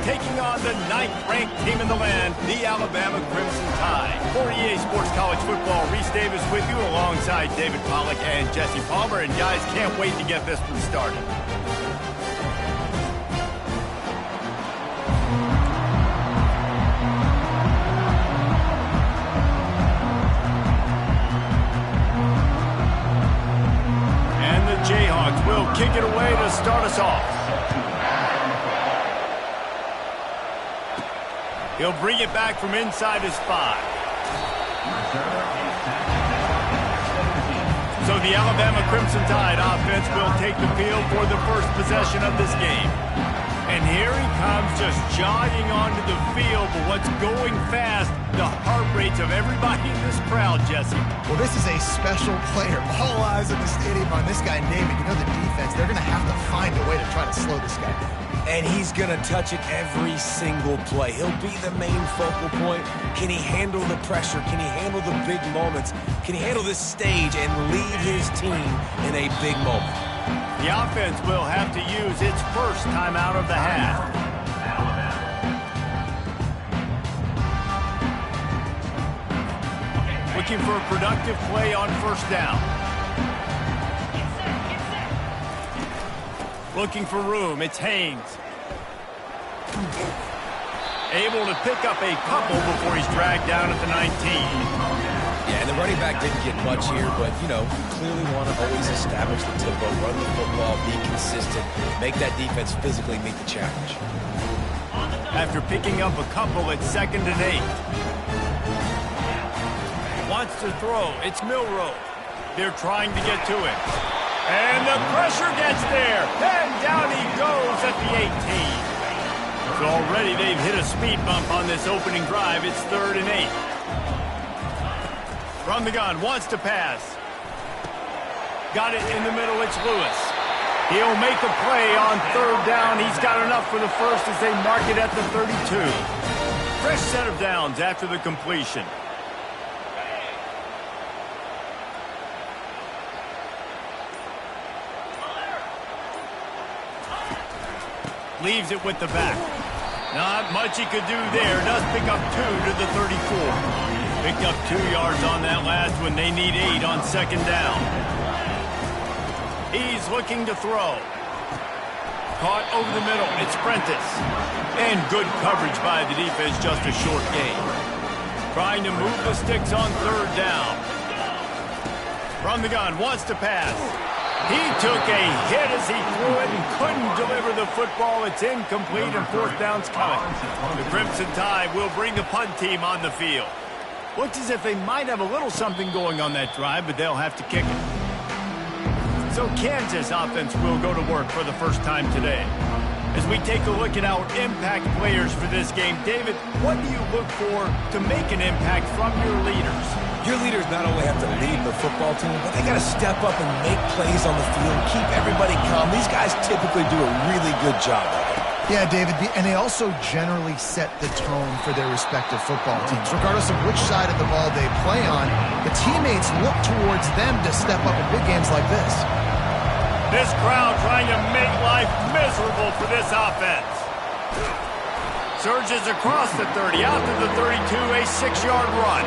taking on the 9th-ranked team in the land, the Alabama Crimson Tide. For EA Sports College Football, Reese Davis with you alongside David Pollack and Jesse Palmer. And guys, can't wait to get this one started. Jayhawks will kick it away to start us off. He'll bring it back from inside his 5. So the Alabama Crimson Tide offense will take the field for the first possession of this game. And here he comes, just jogging onto the field, but what's going fast, the heart rates of everybody in this crowd, Jesse. Well, this is a special player. All eyes in the stadium on this guy, David. You know the defense, they're going to have to find a way to try to slow this guy down. And he's going to touch it every single play. He'll be the main focal point. Can he handle the pressure? Can he handle the big moments? Can he handle this stage and lead his team in a big moment? The offense will have to use its first timeout of the half. Looking for a productive play on first down. Looking for room, it's Haynes. Able to pick up a couple before he's dragged down at the 19. Yeah, and the running back didn't get much here, but, you know, clearly want to always establish the tempo, run the football, be consistent, make that defense physically meet the challenge. After picking up a couple at 2nd and 8. Wants to throw. It's Milroe. They're trying to get to it. And the pressure gets there. And down he goes at the 18. So already they've hit a speed bump on this opening drive. It's 3rd and 8. From the gun, wants to pass. Got it in the middle, it's Lewis. He'll make a play on 3rd down. He's got enough for the first as they mark it at the 32. Fresh set of downs after the completion. Leaves it with the back. Not much he could do there. Does pick up 2 to the 34. Picked up 2 yards on that last one. They need 8 on 2nd down. He's looking to throw. Caught over the middle. It's Prentice. And good coverage by the defense. Just a short gain. Trying to move the sticks on 3rd down. From the gun. Wants to pass. He took a hit as he threw it and couldn't deliver the football. It's incomplete and 4th down's coming. The Crimson Tide will bring the punt team on the field. Looks as if they might have a little something going on that drive, but they'll have to kick it. So Kansas offense will go to work for the first time today. As we take a look at our impact players for this game, David, what do you look for to make an impact from your leaders? Your leaders not only have to lead the football team, but they got to step up and make plays on the field, keep everybody calm. These guys typically do a really good job of it. Yeah, David, and they also generally set the tone for their respective football teams. Regardless of which side of the ball they play on, the teammates look towards them to step up in big games like this. This crowd trying to make life miserable for this offense. Surges across the 30, out to the 32, a 6-yard run.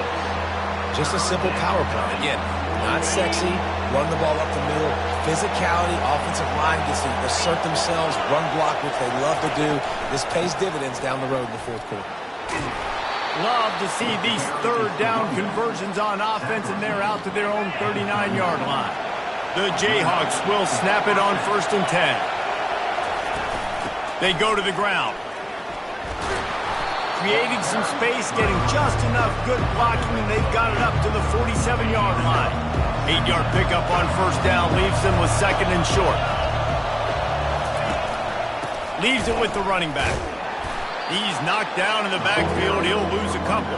Just a simple power play. Again, not sexy, run the ball up the middle, physicality, offensive line gets to assert themselves, run block, which they love to do. This pays dividends down the road in the 4th quarter. Love to see these 3rd down conversions on offense, and they're out to their own 39-yard line. The Jayhawks will snap it on 1st and 10. They go to the ground. Creating some space, getting just enough good blocking, and they've got it up to the 47-yard line. 8-yard pickup on 1st down leaves them with 2nd and short. Leaves it with the running back. He's knocked down in the backfield. He'll lose a couple.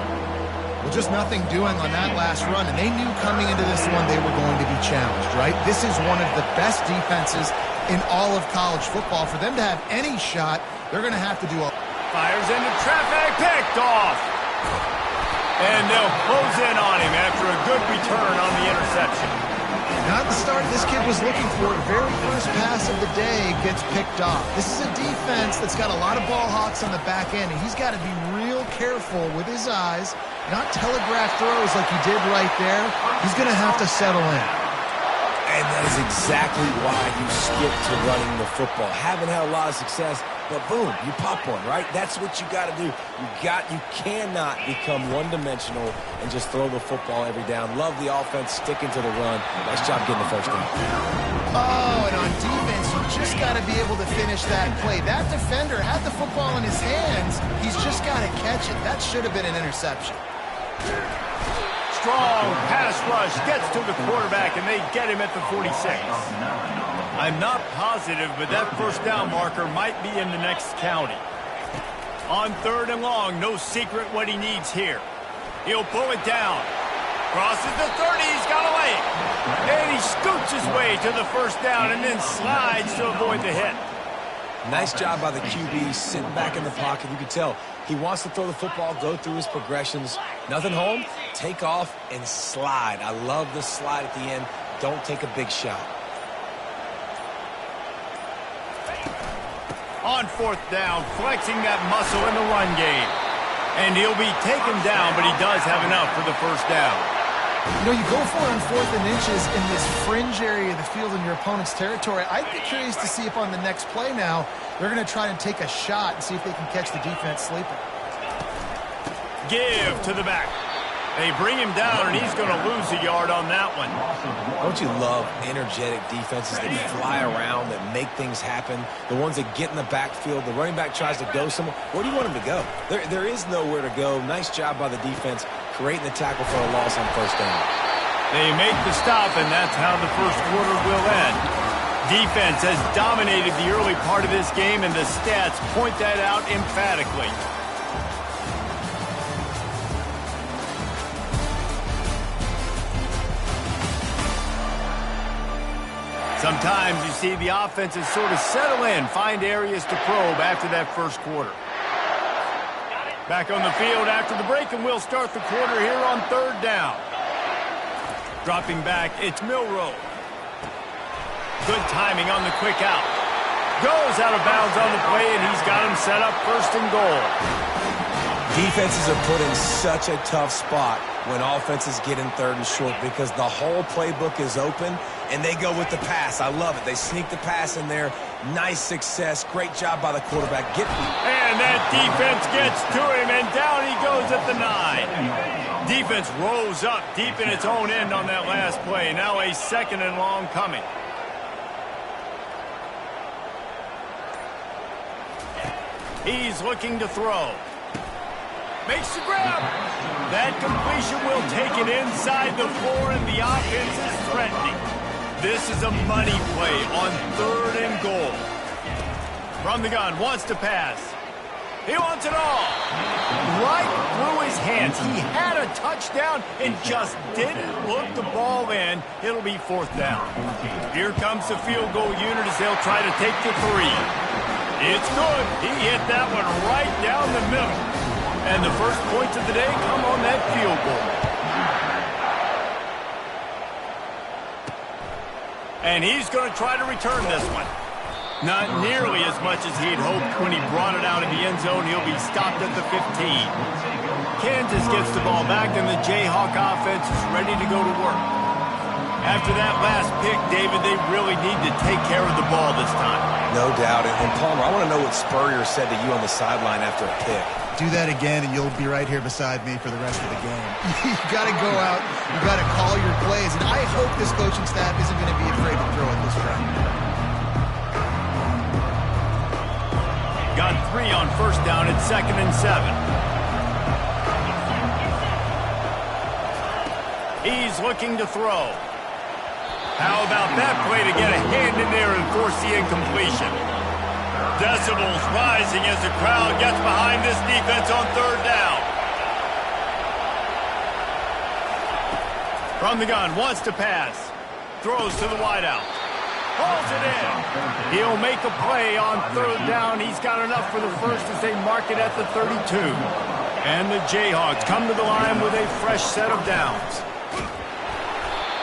Well, just nothing doing on that last run, and they knew coming into this one they were going to be challenged, right? This is one of the best defenses in all of college football. For them to have any shot, they're going to have to do a... Fires into traffic, picked off. And they'll close in on him after a good return on the interception. Not the start this kid was looking for. Very first pass of the day gets picked off. This is a defense that's got a lot of ball hawks on the back end, and he's got to be real careful with his eyes, not telegraph throws like he did right there. He's going to have to settle in. And that is exactly why you skip to running the football. Haven't had a lot of success, but boom, you pop one, right? That's what you got to do. You cannot become one-dimensional and just throw the football every down. Love the offense sticking to the run. Nice job getting the first down. Oh, and on defense, you just got to be able to finish that play. That defender had the football in his hands. He's just got to catch it. That should have been an interception. Strong pass rush gets to the quarterback, and they get him at the 46. I'm not positive, but that first down marker might be in the next county. On 3rd and long, no secret what he needs here. He'll pull it down. Crosses the 30, he's got a leg. And he scoots his way to the first down and then slides to avoid the hit. Nice job by the QB, sitting back in the pocket. You can tell he wants to throw the football, go through his progressions. Nothing home, take off and slide. I love the slide at the end. Don't take a big shot. On 4th down, flexing that muscle in the run game. And he'll be taken down, but he does have enough for the first down. You know, you go for it on 4th and inches in this fringe area of the field in your opponent's territory. I'd be curious to see if on the next play now, they're going to try and take a shot and see if they can catch the defense sleeping. Give to the back. They bring him down, and he's going to lose a yard on that one. Don't you love energetic defenses that fly around, that make things happen? The ones that get in the backfield, the running back tries to go somewhere. Where do you want him to go? There is nowhere to go. Nice job by the defense, creating the tackle for a loss on first down. They make the stop, and that's how the first quarter will end. Defense has dominated the early part of this game, and the stats point that out emphatically. Sometimes you see the offenses sort of settle in, find areas to probe after that first quarter. Back on the field after the break, and we'll start the quarter here on 3rd down. Dropping back, it's Milroe. Good timing on the quick out. Goes out of bounds on the play, and he's got him set up 1st and goal. Defenses are put in such a tough spot when offenses get in 3rd and short because the whole playbook is open and they go with the pass. I love it. They sneak the pass in there. Nice success. Great job by the quarterback. And that defense gets to him, and down he goes at the 9. Defense rose up deep in its own end on that last play. Now a 2nd and long coming. He's looking to throw. Makes the grab. That completion will take it inside the 4, and the offense is threatening. This is a money play on 3rd and goal. From the gun, wants to pass. He wants it all. Right through his hands. He had a touchdown and just didn't look the ball in. It'll be 4th down. Here comes the field goal unit as they'll try to take the 3. It's good. He hit that one right down the middle. And the first points of the day come on that field goal. And he's going to try to return this one. Not nearly as much as he'd hoped when he brought it out of the end zone. He'll be stopped at the 15. Kansas gets the ball back, and the Jayhawk offense is ready to go to work. After that last pick, David, they really need to take care of the ball this time. No doubt. And Palmer, I want to know what Spurrier said to you on the sideline after a pick. Do that again, and you'll be right here beside me for the rest of the game. You got to go out. You got to call your plays, and I hope this coaching staff isn't going to be afraid to throw at this round. Got 3 on 1st down at 2nd and 7. He's looking to throw. How about that play to get a hand in there and force the incompletion? Decibels rising as the crowd gets behind this defense on 3rd down. From the gun, wants to pass. Throws to the wideout. Pulls it in. He'll make a play on 3rd down. He's got enough for the first as they mark it at the 32. And the Jayhawks come to the line with a fresh set of downs.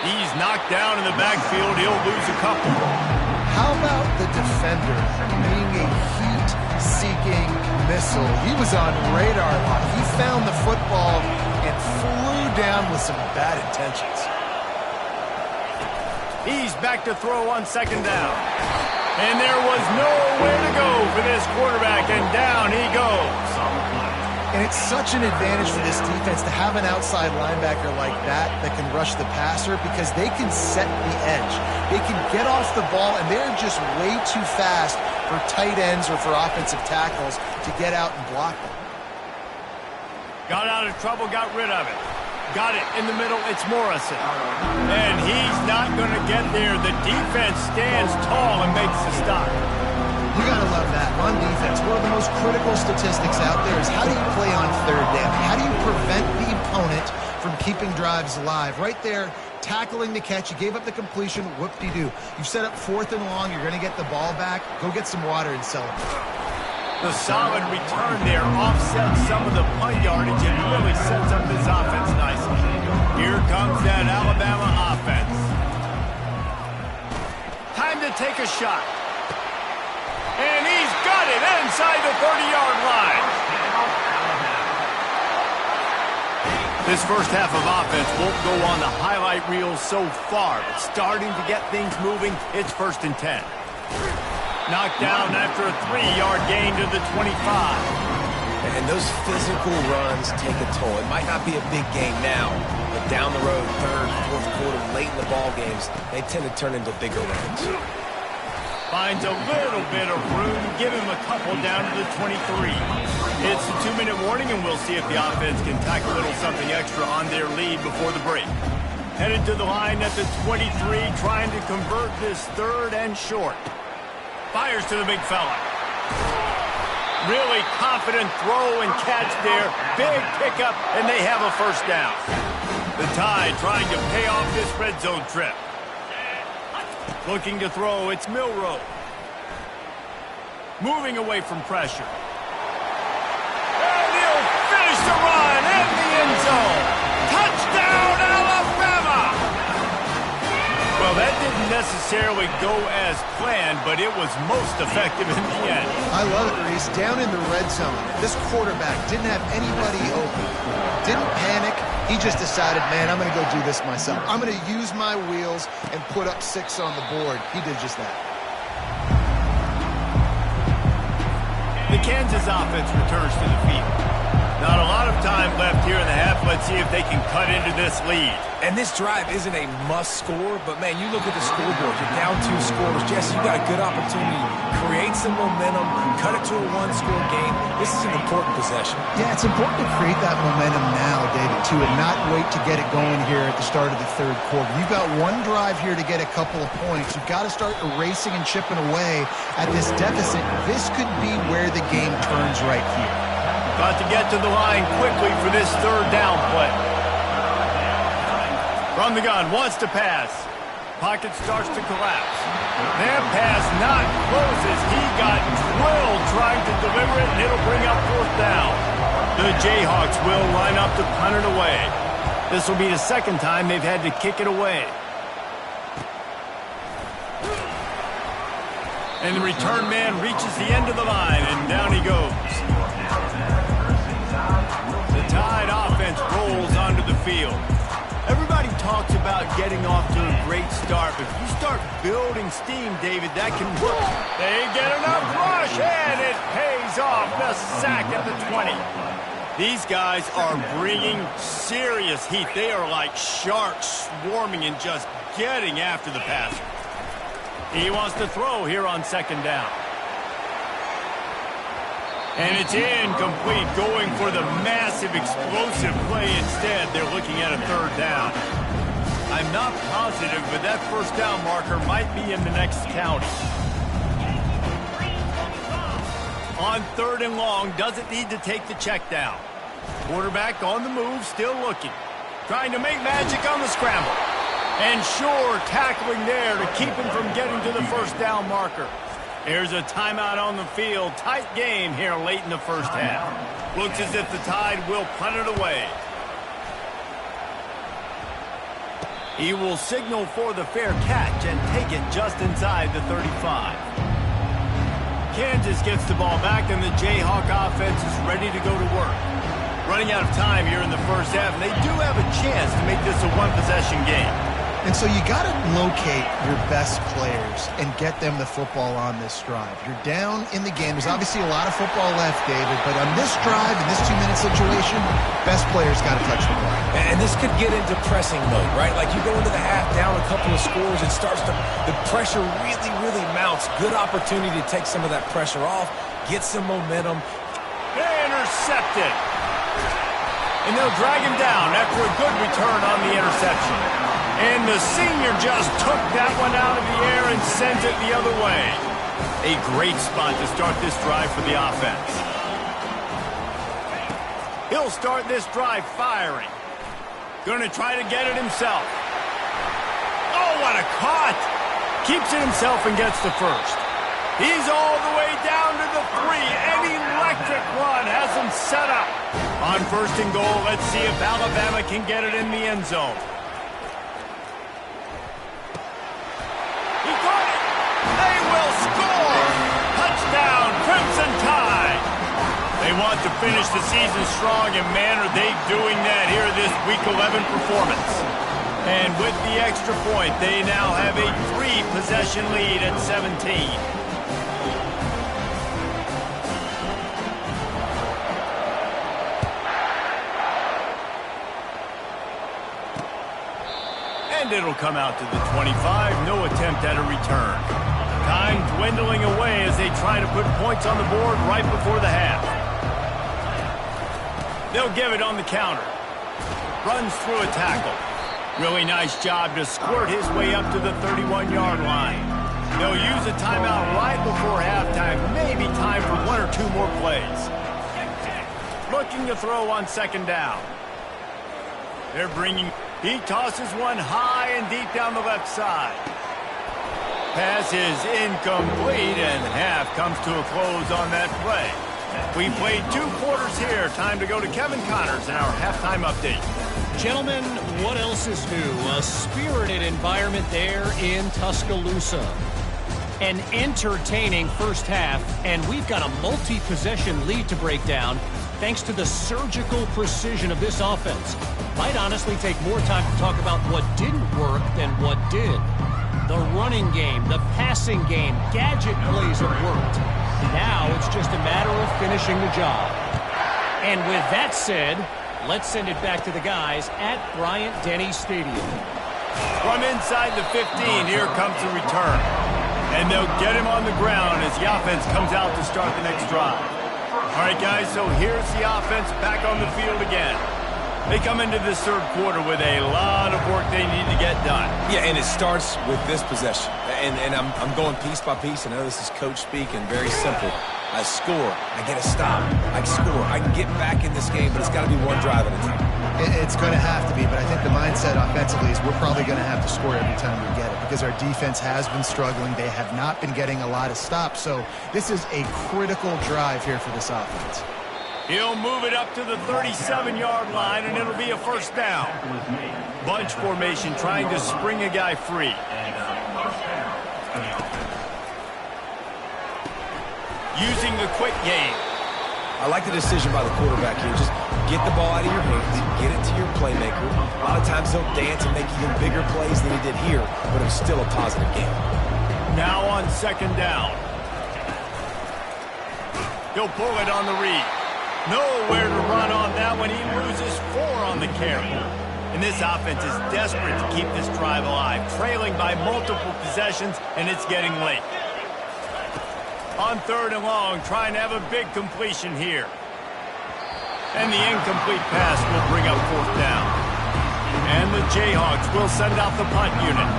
He's knocked down in the backfield. He'll lose a couple. How about the defender being a heat-seeking missile? He was on radar lock. He found the football and flew down with some bad intentions. He's back to throw on second down. And there was nowhere to go for this quarterback, and down he goes. And it's such an advantage for this defense to have an outside linebacker like that can rush the passer because they can set the edge. They can get off the ball, and they're just way too fast for tight ends or for offensive tackles to get out and block them. Got out of trouble, got rid of it. Got it in the middle, it's Morrison. And he's not going to get there. The defense stands tall and makes the stop. You got to love that. On defense, one of the most critical statistics out there is how do you play on third down? How do you prevent the opponent from keeping drives alive? Right there, tackling the catch. You gave up the completion. Whoop-de-doo. You've set up 4th and long. You're going to get the ball back. Go get some water and celebrate. The solid return there offsets some of the punt yardage and really sets up this offense nicely. Here comes that Alabama offense. Time to take a shot. And he's got it inside the 30-yard line. This first half of offense won't go on the highlight reel so far, but starting to get things moving, it's 1st and 10. Knocked down after a 3-yard gain to the 25. And those physical runs take a toll. It might not be a big game now, but down the road, 3rd, 4th quarter, late in the ball games, they tend to turn into bigger runs. Finds a little bit of room. Give him a couple down to the 23. It's a 2-minute warning, and we'll see if the offense can tack a little something extra on their lead before the break. Headed to the line at the 23, trying to convert this 3rd and short. Fires to the big fella. Really confident throw and catch there. Big pickup, and they have a 1st down. The Tide trying to pay off this red zone trip. Looking to throw, it's Milroe. Moving away from pressure. And he'll finish the run in the end zone. Touchdown, Alabama! Well, that didn't necessarily go as planned, but it was most effective in the end. I love it, Reese. Down in the red zone, this quarterback didn't have anybody open. Didn't panic. He just decided, man, I'm going to go do this myself. I'm going to use my wheels and put up 6 on the board. He did just that. The Kansas offense returns to the field. Not a lot of time left here in the half. Let's see if they can cut into this lead. And this drive isn't a must score, but man, you look at the scoreboard. You're down 2 scores. Jesse, you got a good opportunity. Create some momentum. Cut it to a 1-score game. This is an important possession. Yeah, it's important to create that momentum now, David, too, and not wait to get it going here at the start of the 3rd quarter. You've got one drive here to get a couple of points. You've got to start erasing and chipping away at this deficit. This could be where the game turns right here. Got to get to the line quickly for this 3rd down play. From the gun, wants to pass. Pocket starts to collapse. That pass not closes. He got drilled trying to deliver it, and it'll bring up 4th down. The Jayhawks will line up to punt it away. This will be the 2nd time they've had to kick it away. And the return man reaches the end of the line, and down he goes. The Tide offense rolls onto the field. Everybody talks about getting off to a great start, but if you start building steam, David, that can work. They get enough rush, and it pays off. The sack at the 20. These guys are bringing serious heat. They are like sharks swarming and just getting after the passer. He wants to throw here on 2nd down. And it's incomplete, going for the massive explosive play instead. They're looking at a 3rd down. I'm not positive, but that 1st down marker might be in the next county. On 3rd and long, doesn't need to take the check down. Quarterback on the move, still looking. Trying to make magic on the scramble. And sure, tackling there to keep him from getting to the 1st down marker. There's a timeout on the field. Tight game here late in the 1st half. Looks as if the Tide will punt it away. He will signal for the fair catch and take it just inside the 35. Kansas gets the ball back, and the Jayhawk offense is ready to go to work. Running out of time here in the first half, and they do have a chance to make this a one-possession game. And so you got to locate your best players and get them the football on this drive. You're down in the game. There's obviously a lot of football left, David, but on this drive, in this 2-minute situation, best players got to touch the ball. And this could get into pressing mode, right? Like you go into the half down a couple of scores, it starts to, the pressure really, really mounts. Good opportunity to take some of that pressure off, get some momentum. Intercepted. And they'll drag him down after a good return on the interception. And the senior just took that one out of the air and sends it the other way. A great spot to start this drive for the offense. He'll start this drive firing. Going to try to get it himself. Oh, what a caught! Keeps it himself and gets the first. He's all the way down to the 3. An electric run has him set up. On first and goal, let's see if Alabama can get it in the end zone. He caught it. They will score. Touchdown, Crimson Tide. They want to finish the season strong, and man, are they doing that here this Week 11 performance. And with the extra point, they now have a 3-possession lead at 17. And it'll come out to the 25. No attempt at a return. Time dwindling away as they try to put points on the board right before the half. They'll give it on the counter. Runs through a tackle. Really nice job to squirt his way up to the 31-yard line. They'll use a timeout right before halftime. Maybe time for 1 or 2 more plays. Looking to throw on second down. They're bringing... He tosses one high and deep down the left side. Pass is incomplete, and half comes to a close on that play. We played 2 quarters here. Time to go to Kevin Connors in our halftime update. Gentlemen, what else is new? A spirited environment there in Tuscaloosa. An entertaining first half, and we've got a multi-possession lead to break down thanks to the surgical precision of this offense. Might honestly take more time to talk about what didn't work than what did. The running game, the passing game, gadget plays have worked. Now it's just a matter of finishing the job. And with that said, let's send it back to the guys at Bryant-Denny Stadium. From inside the 15, here comes the return. And they'll get him on the ground as the offense comes out to start the next drive. All right, guys, so here's the offense back on the field again. They come into this third quarter with a lot of work they need to get done. Yeah, and it starts with this possession. And I'm going piece by piece. I know this is coach speak and very simple. I score. I get a stop. I score. I can get back in this game, but it's got to be one drive at a time. It's going to have to be, but I think the mindset offensively is we're probably going to have to score every time we get it because our defense has been struggling. They have not been getting a lot of stops, so this is a critical drive here for this offense. He'll move it up to the 37-yard line, and it'll be a first down. Bunch formation trying to spring a guy free. Using the quick game. I like the decision by the quarterback here. Just get the ball out of your hands, get it to your playmaker. A lot of times he'll dance and make even bigger plays than he did here, but it was still a positive game. Now on second down. He'll pull it on the read. Nowhere to run on that one. He loses 4 on the carry. And this offense is desperate to keep this drive alive, trailing by multiple possessions, and it's getting late. On third and long, trying to have a big completion here. And the incomplete pass will bring up fourth down. And the Jayhawks will send out the punt unit.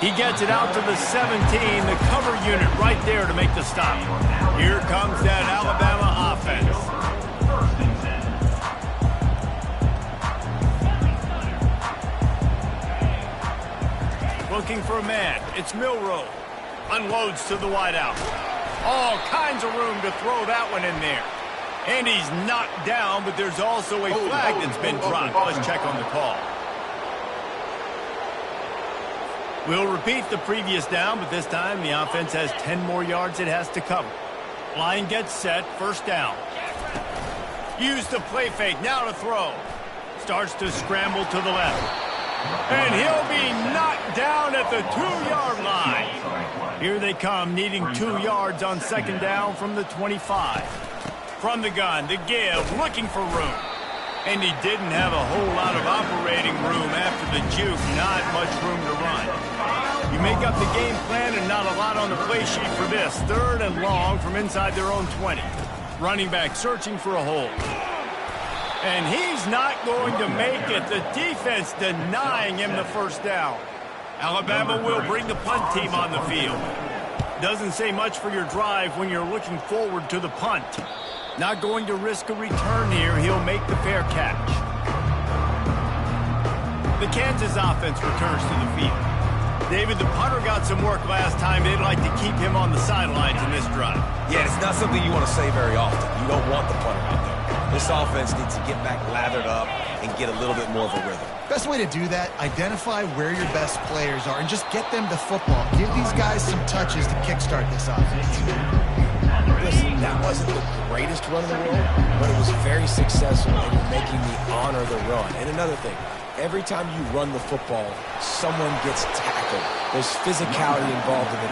He gets it out to the 17, the cover unit right there to make the stop. Here comes that Alabama offense. Looking for a man. It's Milrow. Unloads to the wideout. All kinds of room to throw that one in there. And he's knocked down, but there's also a flag that's been dropped. Let's check on the call. We'll repeat the previous down, but this time the offense has 10 more yards it has to cover. Line gets set, first down. Use the play fake, now to throw. Starts to scramble to the left. And he'll be knocked down at the 2-yard line. Here they come, needing 2 yards on second down from the 25. From the gun, the give, looking for room. And he didn't have a whole lot of operating room after the juke. Not much room to run. You make up the game plan and not a lot on the play sheet for this. 3rd and long from inside their own 20. Running back searching for a hole. And he's not going to make it. The defense denying him the first down. Alabama will bring the punt team on the field. Doesn't say much for your drive when you're looking forward to the punt. Not going to risk a return here. He'll make the fair catch. The Kansas offense returns to the field. David, the punter got some work last time. They'd like to keep him on the sidelines in this drive. Yeah, it's not something you want to say very often. You don't want the punter out there. This offense needs to get back lathered up and get a little bit more of a rhythm. Best way to do that, identify where your best players are and just get them the football. Give these guys some touches to kickstart this offense. Listen, that wasn't the greatest run in the world, but it was very successful, and you're making me honor the run. And another thing, every time you run the football, someone gets tackled. There's physicality involved in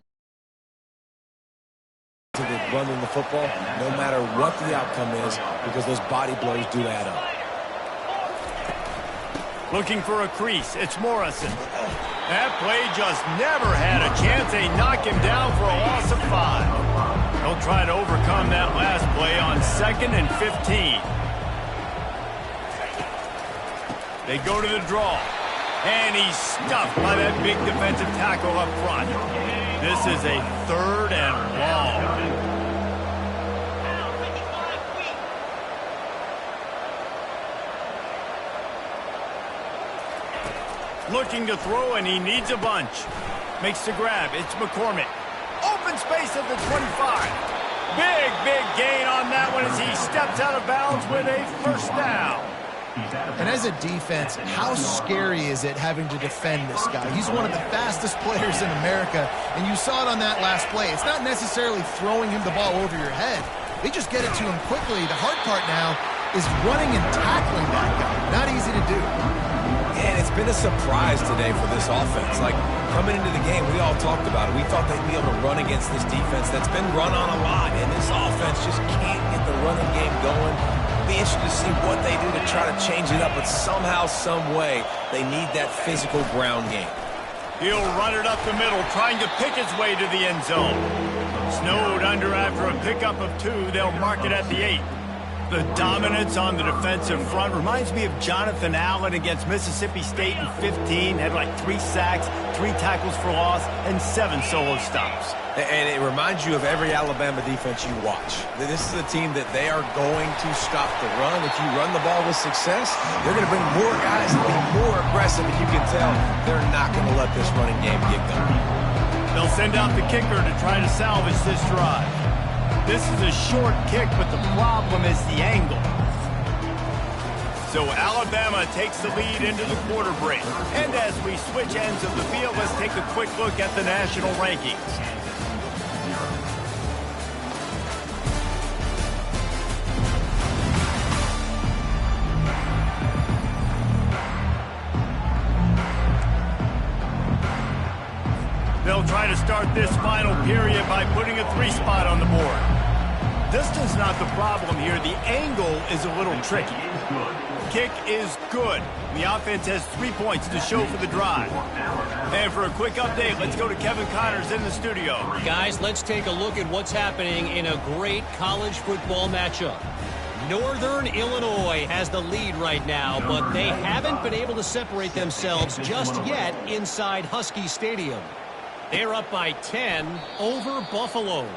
running the football, no matter what the outcome is, because those body blows do add up. Looking for a crease, it's Morrison. That play just never had a chance. They knock him down for a loss of 5. They'll try to overcome that last play on 2nd and 15. They go to the draw. And he's stuffed by that big defensive tackle up front. This is a 3rd and long. Looking to throw, and he needs a bunch. Makes the grab. It's McCormick. Open space at the 25. Big gain on that one as he steps out of bounds with a first down. And as a defense, how scary is it having to defend this guy? He's one of the fastest players in America, and you saw it on that last play. It's not necessarily throwing him the ball over your head. They just get it to him quickly. The hard part now is running and tackling that guy. Not easy to do. And it's been a surprise today for this offense. Like, coming into the game, we all talked about it. We thought they'd be able to run against this defense that's been run on a lot, and this offense just can't get the running game going. Be interested to see what they do to try to change it up, but somehow, some way, they need that physical ground game. He'll run it up the middle, trying to pick his way to the end zone. Snowed under after a pickup of 2. They'll mark it at the 8. The dominance on the defensive front reminds me of Jonathan Allen against Mississippi State in 15. Had like 3 sacks, 3 tackles for loss, and 7 solo stops. And it reminds you of every Alabama defense you watch. This is a team that they are going to stop the run. If you run the ball with success, they're going to bring more guys and be more aggressive. And you can tell they're not going to let this running game get going. They'll send out the kicker to try to salvage this drive. This is a short kick, but the problem is the angle. So Alabama takes the lead into the quarter break. And as we switch ends of the field, let's take a quick look at the national rankings. They'll try to start this final period by putting a 3 spot on the board. Distance not the problem here. The angle is a little tricky. Kick is good. The offense has 3 points to show for the drive. And for a quick update, let's go to Kevin Connors in the studio. Guys, let's take a look at what's happening in a great college football matchup. Northern Illinois has the lead right now, but they haven't been able to separate themselves just yet inside Husky Stadium. They're up by 10 over Buffalo.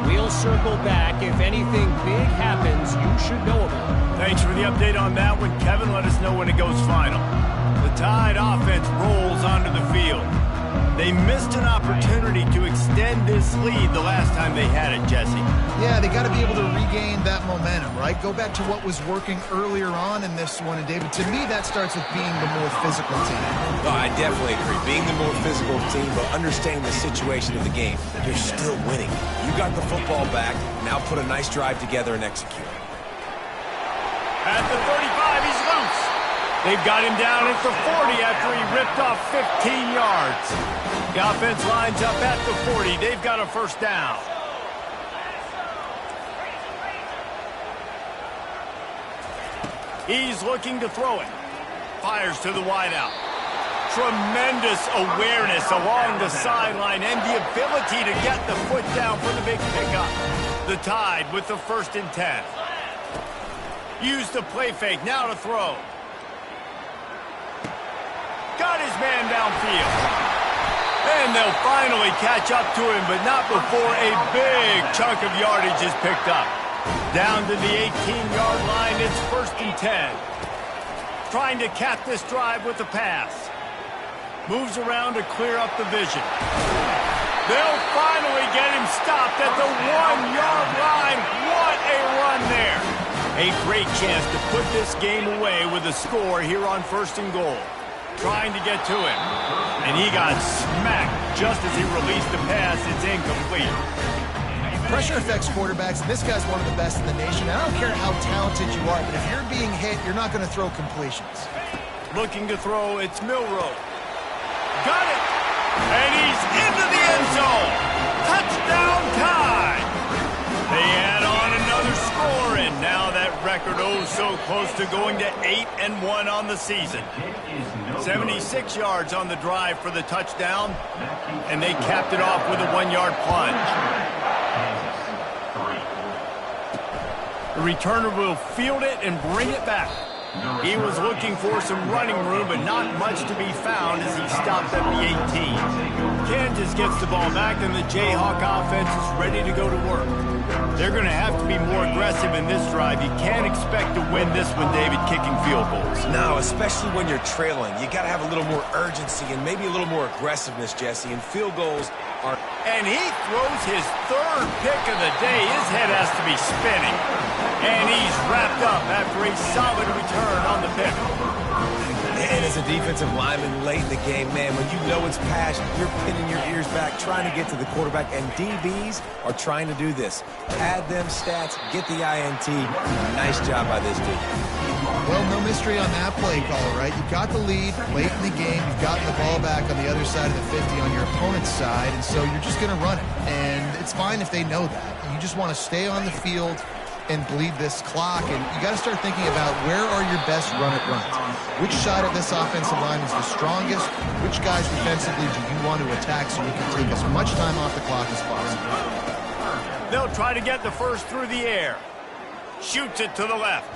We'll circle back. If anything big happens, you should know about it. Thanks for the update on that one, Kevin. Let us know when it goes final. The Tide offense rolls onto the field. They missed an opportunity to extend this lead the last time they had it, Jesse. Yeah, they got to be able to regain that momentum, right? Go back to what was working earlier on in this one. And, David, to me, that starts with being the more physical team. No, I definitely agree. Being the more physical team, but understanding the situation of the game. You're still winning. You got the football back. Now put a nice drive together and execute. At the 35, he's loose. They've got him down at the 40 after he ripped off 15 yards. The offense lines up at the 40. They've got a first down. He's looking to throw it. Fires to the wideout. Tremendous awareness along the sideline and the ability to get the foot down for the big pickup. The Tide with the 1st and 10. Use the play fake, now to throw. Got his man downfield. And they'll finally catch up to him, but not before a big chunk of yardage is picked up. Down to the 18-yard line, it's 1st and 10. Trying to cap this drive with the pass. Moves around to clear up the vision. They'll finally get him stopped at the 1-yard line. What a run there. A great chance to put this game away with a score here on 1st and goal. Trying to get to him. And he got smacked just as he released the pass. It's incomplete. Pressure affects quarterbacks, and this guy's one of the best in the nation. I don't care how talented you are, but if you're being hit, you're not going to throw completions. Looking to throw, it's Milroe. Got it! And he's into the end zone! Touchdown Tide! They add on another score, and now that record so close to going to 8-1 on the season. 76 yards on the drive for the touchdown, and they capped it off with a 1-yard plunge. The returner will field it and bring it back. He was looking for some running room, but not much to be found as he stopped at the 18. Kansas gets the ball back, and the Jayhawk offense is ready to go to work. They're going to have to be more aggressive in this drive. You can't expect to win this one, David, kicking field goals. No, especially when you're trailing. You got to have a little more urgency and maybe a little more aggressiveness, Jesse, and field goals are... And he throws his 3rd pick of the day. His head has to be spinning. And he's wrapped up after a solid return on the pick. And as a defensive lineman late in the game, man, when you know it's pass, you're pinning your ears back, trying to get to the quarterback, and DBs are trying to do this. Pad them stats, get the INT. Nice job by this dude. Well, no mystery on that play call, right? You've got the lead late in the game. You've gotten the ball back on the other side of the 50 on your opponent's side, and so you're just going to run it. And it's fine if they know that. You just want to stay on the field and bleed this clock, and you got to start thinking about where are your best run-it runs. Which side of this offensive line is the strongest? Which guys defensively do you want to attack so you can take as much time off the clock as possible? They'll try to get the first through the air. Shoots it to the left.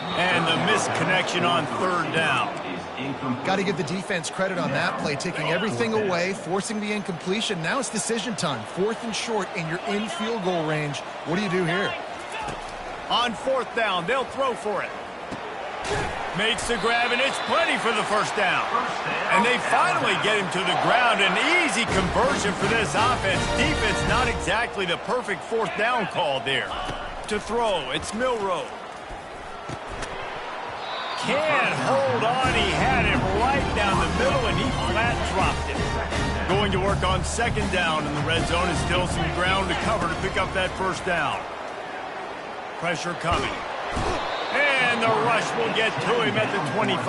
And the misconnection on 3rd down. Got to give the defense credit on that play, taking everything away, forcing the incompletion. Now it's decision time. 4th and short, and you're in field goal range. What do you do here? On 4th down, they'll throw for it. Makes the grab, and it's plenty for the first down. And they finally get him to the ground. An easy conversion for this offense. Defense, not exactly the perfect 4th down call there. To throw, it's Milroe. Can't hold on. He had it right down the middle, and he flat dropped it. Going to work on 2nd down, and the red zone is still some ground to cover to pick up that first down. Pressure coming. And the rush will get to him at the 25.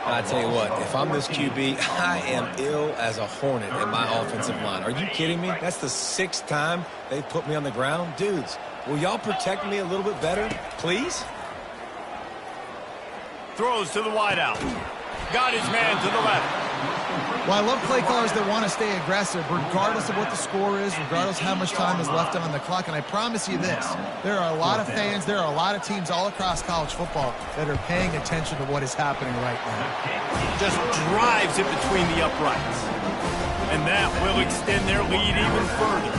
I tell you what, if I'm this QB, I am ill as a hornet at my offensive line. Are you kidding me? That's the 6th time they put me on the ground. Dudes, will y'all protect me a little bit better, please? Throws to the wideout. Got his man to the left. Well, I love play callers that want to stay aggressive regardless of what the score is, regardless of how much time is left on the clock. And I promise you this, there are a lot of fans, there are a lot of teams all across college football that are paying attention to what is happening right now. Just drives it between the uprights. And that will extend their lead even further.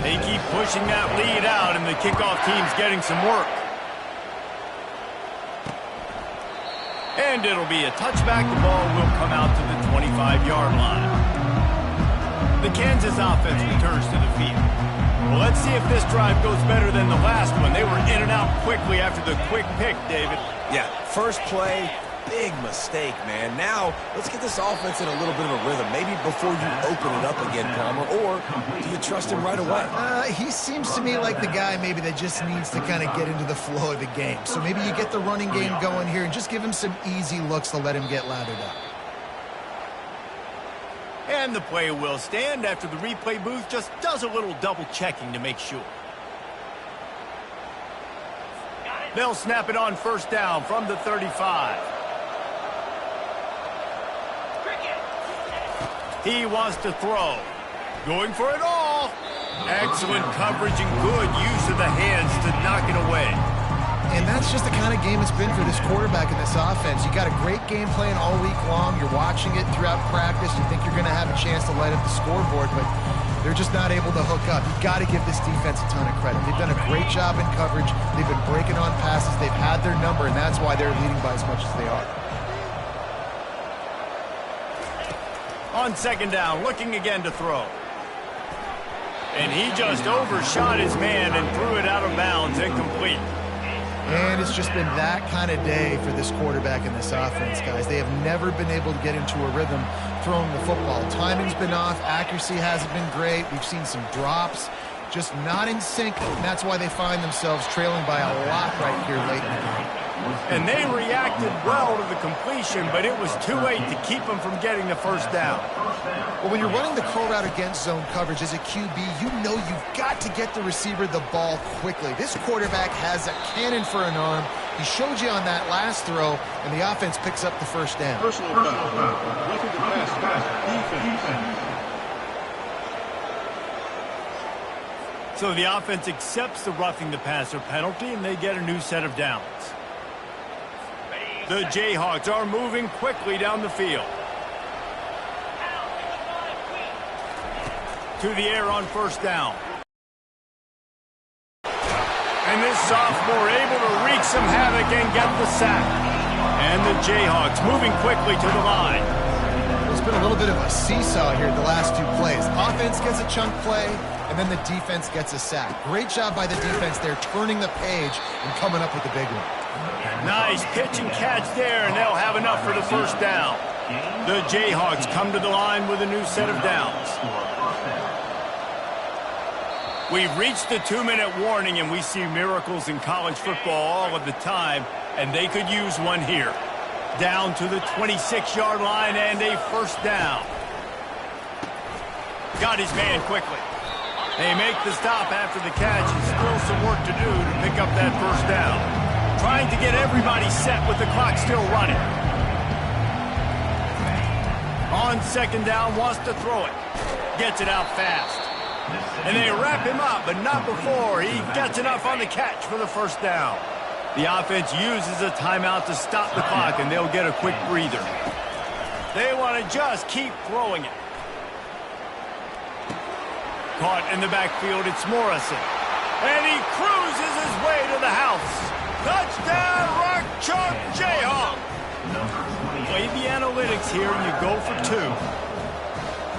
They keep pushing that lead out, and the kickoff team's getting some work. And it'll be a touchback. The ball will come out to the 25-yard line. The Kansas offense returns to the field. Well, let's see if this drive goes better than the last one. They were in and out quickly after the quick pick, David. Yeah, first play, big mistake, man. Now, let's get this offense in a little bit of a rhythm. Maybe before you open it up again, Palmer, or do you trust him right away? He seems to me like the guy maybe that just needs to kind of get into the flow of the game. So maybe you get the running game going here and just give him some easy looks to let him get lathered up. And the play will stand after the replay booth just does a little double checking to make sure. They'll snap it on first down from the 35. He wants to throw. Going for it all. Excellent coverage and good use of the hands to knock it away. And that's just the kind of game it's been for this quarterback in this offense. You got a great game plan all week long. You're watching it throughout practice. You think you're going to have a chance to light up the scoreboard, but they're just not able to hook up. You've got to give this defense a ton of credit. They've done a great job in coverage. They've been breaking on passes. They've had their number, and that's why they're leading by as much as they are. On second down, looking again to throw. And he just overshot his man and threw it out of bounds, incomplete. And it's just been that kind of day for this quarterback in this offense, guys. They have never been able to get into a rhythm throwing the football. Timing's been off. Accuracy hasn't been great. We've seen some drops, just not in sync. And that's why they find themselves trailing by a lot right here late in the game. And they reacted well to the completion, but it was too late to keep them from getting the first down. Well, when you're running the curl route against zone coverage as a QB, you know you've got to get the receiver the ball quickly. This quarterback has a cannon for an arm. He showed you on that last throw, and the offense picks up the first down. Personal foul. Roughing the pass. Defense. So the offense accepts the roughing the passer penalty, and they get a new set of downs. The Jayhawks are moving quickly down the field. To the air on first down. And this sophomore able to wreak some havoc and get the sack. And the Jayhawks moving quickly to the line. There's been a little bit of a seesaw here the last two plays. Offense gets a chunk play, and then the defense gets a sack. Great job by the defense there, turning the page and coming up with the big one. Nice pitch and catch there, and they'll have enough for the first down. The Jayhawks come to the line with a new set of downs. We've reached the 2-minute warning, and we see miracles in college football all of the time, and they could use one here. Down to the 26-yard line and a first down. Got his man quickly. They make the stop after the catch, and still some work to do to pick up that first down. Trying to get everybody set with the clock still running. On second down, wants to throw it. Gets it out fast. And they wrap him up, but not before he gets enough on the catch for the first down. The offense uses a timeout to stop the clock, and they'll get a quick breather. They want to just keep throwing it. Caught in the backfield, it's Morrison. And he cruises his way to the house. Touchdown, Rock Chalk Jayhawk. Play the analytics here, and you go for two.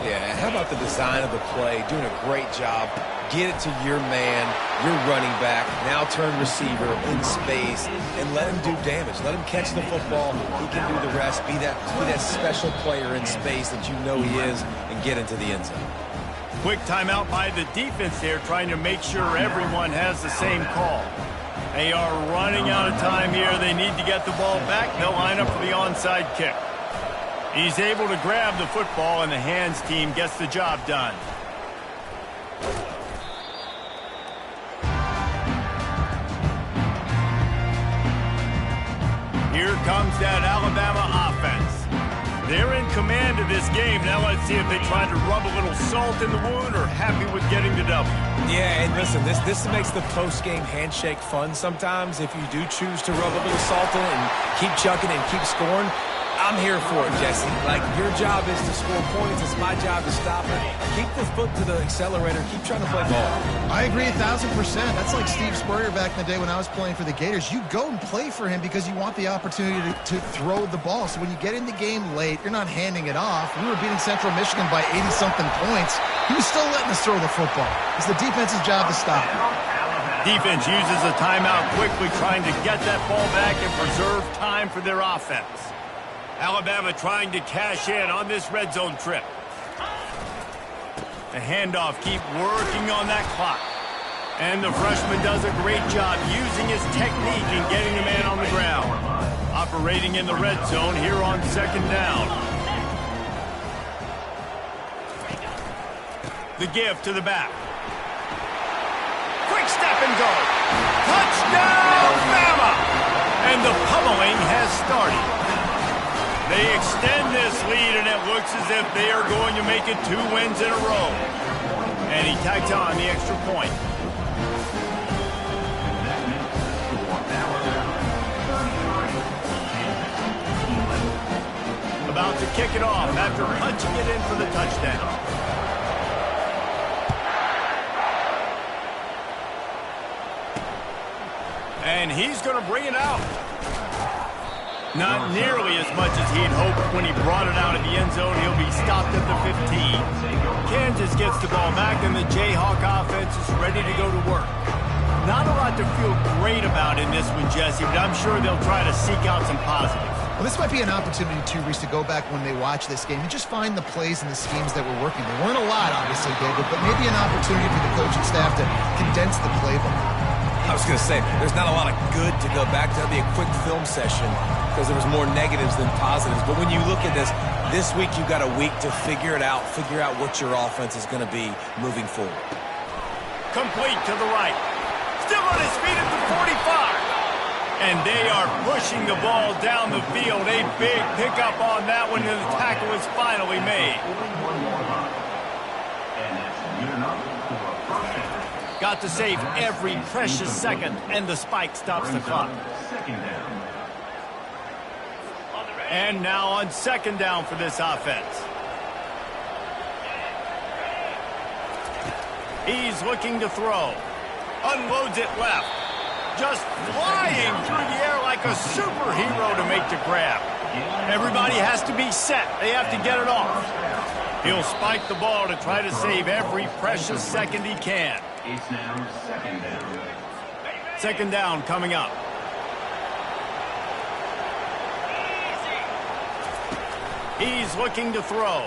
Yeah, how about the design of the play? Doing a great job. Get it to your man, your running back, now turn receiver in space, and let him do damage. Let him catch the football. He can do the rest. Be that special player in space that you know he is, and get into the end zone. Quick timeout by the defense there, trying to make sure everyone has the same call. They are running out of time here. They need to get the ball back. They'll line up for the onside kick. He's able to grab the football, and the hands team gets the job done. Here comes that Alabama offense. They're in command of this game. Now let's see if they try to rub a little salt in the wound or happy with getting the W. Yeah, and listen, this makes the post-game handshake fun sometimes if you do choose to rub a little salt in it and keep chucking and keep scoring. I'm here for it, Jesse. Like, your job is to score points. It's my job to stop it. Keep the foot to the accelerator. Keep trying to play ball. I agree 1,000%. That's like Steve Spurrier back in the day when I was playing for the Gators. You go and play for him because you want the opportunity to throw the ball. So when you get in the game late, you're not handing it off. We were beating Central Michigan by 80-something points. He was still letting us throw the football. It's the defense's job to stop it. Defense uses a timeout quickly, trying to get that ball back and preserve time for their offense. Alabama trying to cash in on this red zone trip. The handoff, keep working on that clock. And the freshman does a great job using his technique and getting the man on the ground. Operating in the red zone here on second down. The give to the back. Quick step and go. Touchdown, Bama! And the pummeling has started. They extend this lead, and it looks as if they are going to make it 2 wins in a row. And he tags on the extra point. About to kick it off after punching it in for the touchdown. And he's going to bring it out. Not nearly as much as he'd hoped when he brought it out of the end zone. He'll be stopped at the 15. Kansas gets the ball back, and the Jayhawk offense is ready to go to work. Not a lot to feel great about in this one, Jesse, but I'm sure they'll try to seek out some positives. Well, this might be an opportunity, too, Reese, to go back when they watch this game and just find the plays and the schemes that were working. There weren't a lot, obviously, David, but maybe an opportunity for the coaching staff to condense the playbook. I was going to say, there's not a lot of good to go back to. That'd be a quick film session because there was more negatives than positives. But when you look at this week you've got a week to figure it out, figure out what your offense is going to be moving forward. Complete to the right. Still on his feet at the 45. And they are pushing the ball down the field. A big pickup on that one, and the tackle is finally made. Got to save every precious second, and the spike stops the clock. And now on second down for this offense. He's looking to throw. Unloads it left. Just flying through the air like a superhero to make the grab. Everybody has to be set. They have to get it off. He'll spike the ball to try to save every precious second he can. It's now second down. Second down coming up. He's looking to throw.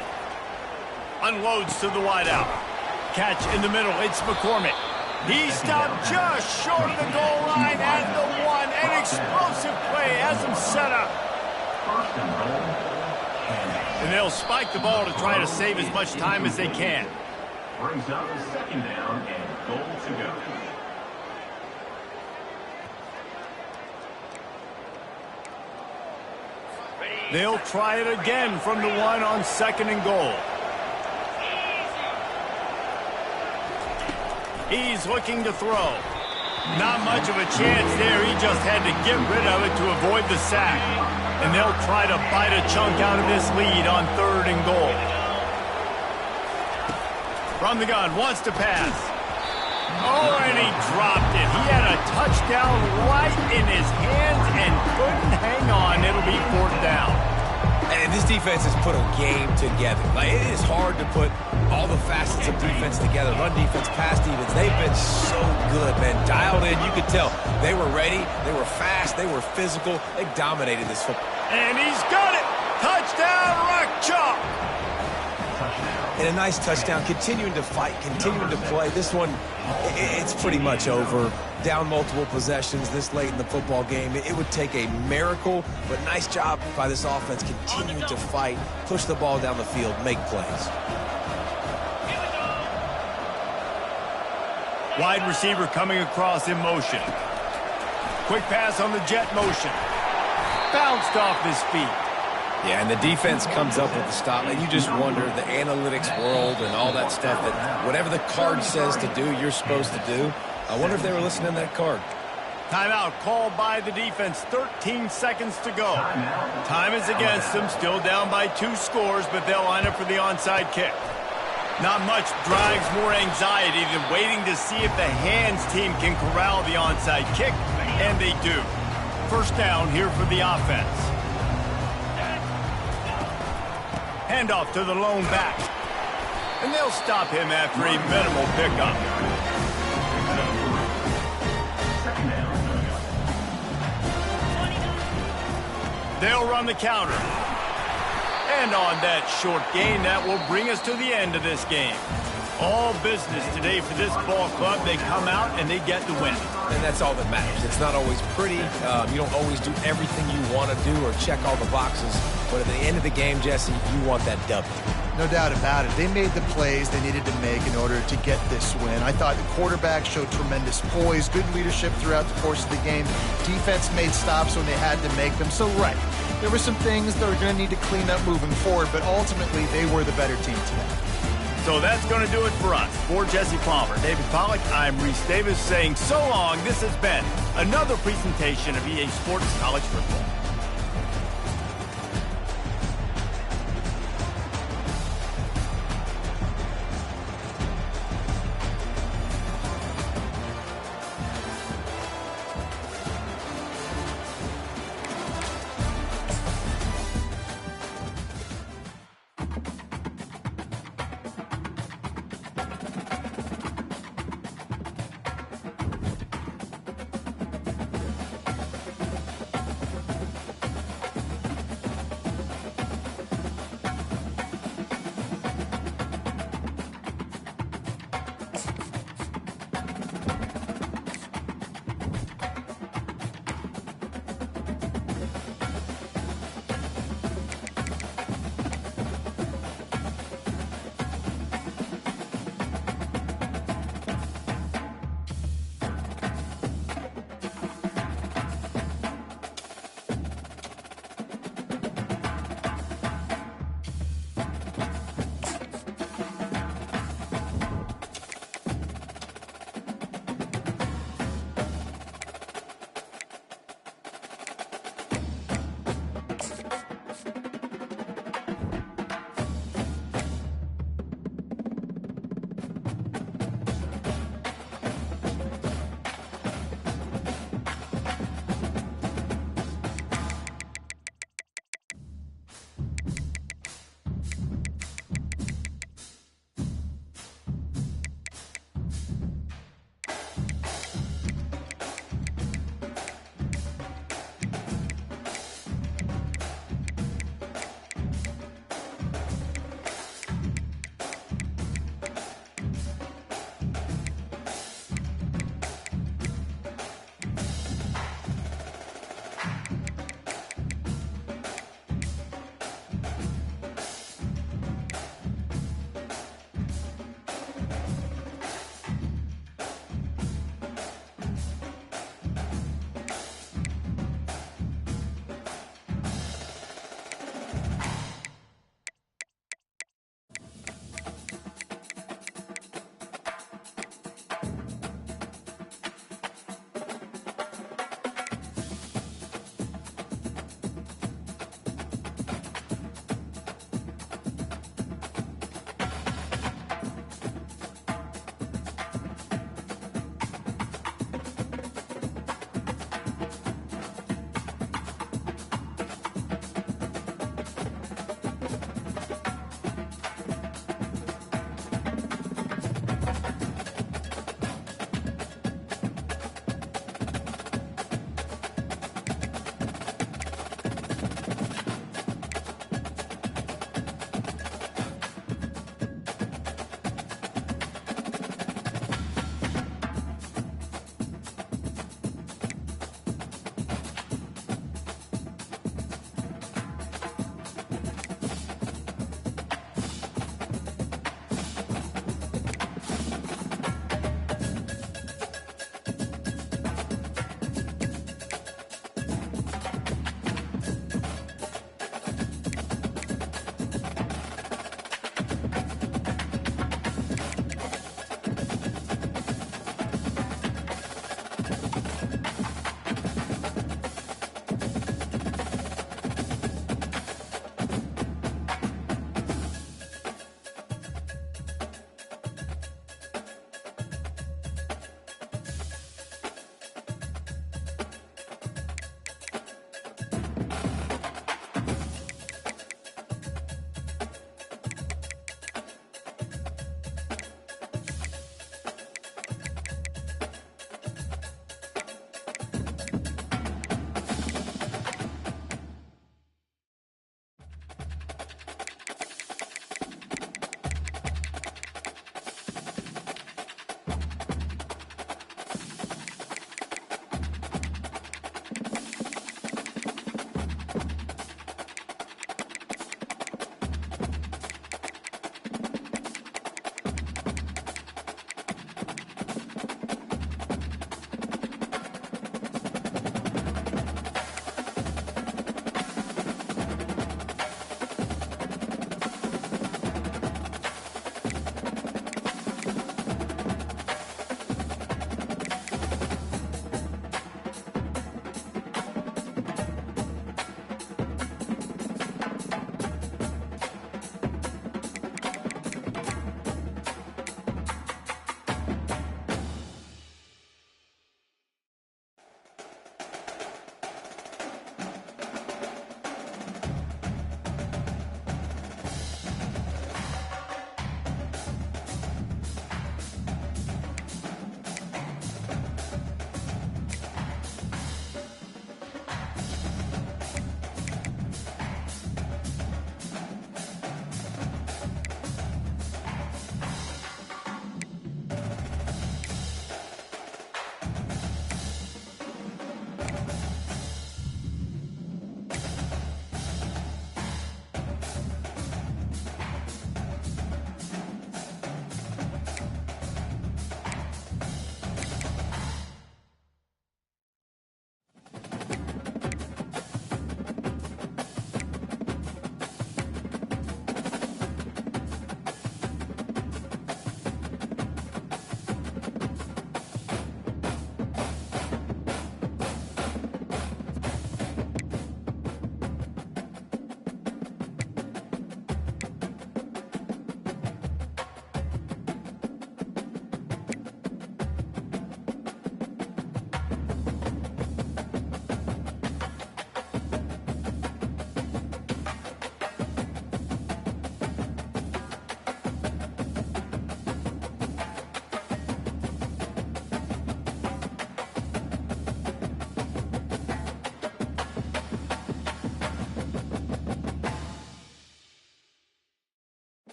Unloads to the wideout. Catch in the middle. It's McCormick. He stopped just short of the goal line at the 1. An explosive play has him set up. First and goal. And they'll spike the ball to try to save as much time as they can. Brings up the second down and goal to go. They'll try it again from the 1 on second and goal. He's looking to throw. Not much of a chance there. He just had to get rid of it to avoid the sack. And they'll try to bite a chunk out of this lead on third and goal. From the gun, wants to pass. Oh, and he dropped it. He had a touchdown right in his hands and couldn't hang on. It'll be fourth down. And this defense has put a game together. Like, it is hard to put all the facets of defense together. Run defense, pass defense. They've been so good, man. Dialed in. You could tell they were ready. They were fast. They were physical. They dominated this football. And he's got it. Touchdown, Rock Chalk. And a nice touchdown, continuing to fight, continuing to play. This one, it's pretty much over. Down multiple possessions this late in the football game. It would take a miracle, but nice job by this offense continuing to fight, push the ball down the field, make plays. Wide receiver coming across in motion. Quick pass on the jet motion. Bounced off his feet. Yeah, and the defense comes up with the stop, and you just wonder, the analytics world and all that stuff, that whatever the card says to do, you're supposed to do. I wonder if they were listening to that card. Timeout called by the defense. 13 seconds to go. Time is against them. Still down by 2 scores, but they'll line up for the onside kick. Not much drives more anxiety than waiting to see if the hands team can corral the onside kick, and they do. First down here for the offense. Handoff to the lone back. And they'll stop him after a minimal pickup. They'll run the counter. And on that short gain, that will bring us to the end of this game. All business today for this ball club. They come out and they get the win. And that's all that matters. It's not always pretty. You don't always do everything you want to do or check all the boxes. But at the end of the game, Jesse, you want that W. No doubt about it. They made the plays they needed to make in order to get this win. I thought the quarterback showed tremendous poise, good leadership throughout the course of the game. Defense made stops when they had to make them. So, right, there were some things that are going to need to clean up moving forward, but ultimately they were the better team today. So that's going to do it for us. For Jesse Palmer, David Pollack, I'm Reese Davis saying so long. This has been another presentation of EA Sports College Football.